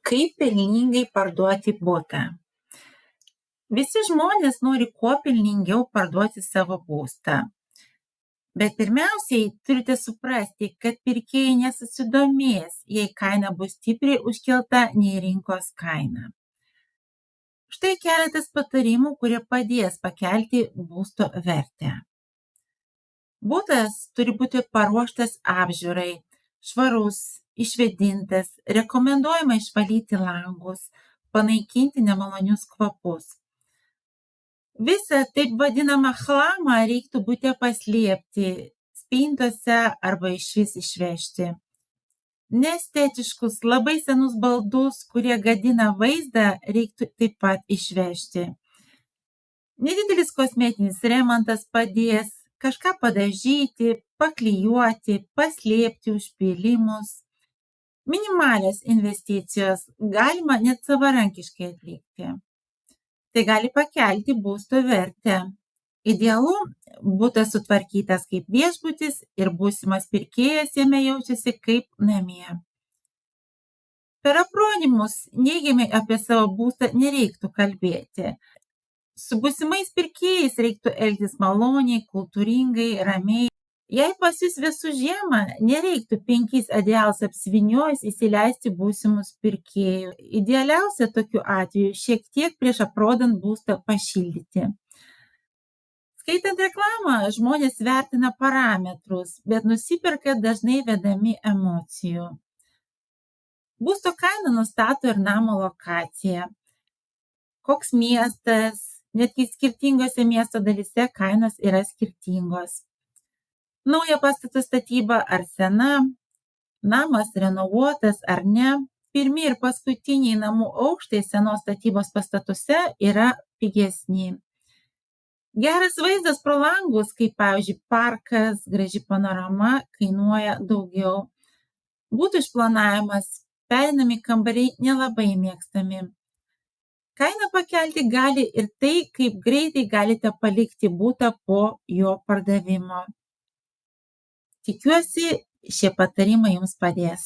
Kaip pelningai parduoti butą? Visi žmonės nori kuo pelningiau parduoti savo būstą. Bet pirmiausiai turite suprasti, kad pirkėjai nesusidomės, jei kaina bus stipriai užkelta nei rinkos kaina. Štai keletas patarimų, kurie padės pakelti būsto vertę. Būtas turi būti paruoštas apžiūrai, švarus, išvėdintas, rekomenduojama išvalyti langus, panaikinti nemalonius kvapus. Visą taip vadinamą chlamą reiktų bute paslėpti spintose arba išvis išvežti. Neestetiškus, labai senus baldus, kurie gadina vaizdą, reiktų taip pat išvežti. Nedidelis kosmetinis remontas padės kažką padažyti, paklijuoti, paslėpti užpylimus. Minimalios investicijos galima net savarankiškai atlikti. Tai gali pakelti būsto vertę. Idealu, butas sutvarkytas kaip viešbutis ir būsimas pirkėjas jame jaučiasi kaip namie. Per aprodimus neigiamai apie savo būstą nereiktų kalbėti. Su būsimais pirkėjais reiktų elgtis maloniai, kultūringai, ramiai. Jei pas jūs vėsu žiemą, nereiktų 5 adialus apsivyniojus įsileisti būsimus pirkėjų. Idealiausia tokiu atveju šiek tiek prieš aprodant būstą pašildyti. Skaitant reklamą, žmonės vertina parametrus, bet nusiperka dažnai vedami emocijų. Būsto kainą nustato ir namo lokacija. Koks miestas, netgi skirtingose miesto dalyse kainos yra skirtingos. Nauja pastato statyba ar sena, namas renovuotas ar ne, pirmi ir paskutiniai namų aukštai senos statybos pastatuose yra pigesni. Geras vaizdas pro langus, kaip pavyzdžiui parkas, graži panorama, kainuoja daugiau. Būtų išplanavimas, pereinami kambariai nelabai mėgstami. Kainą pakelti gali ir tai, kaip greitai galite palikti butą po jo pardavimo. Tikiuosi, šie patarimai jums padės.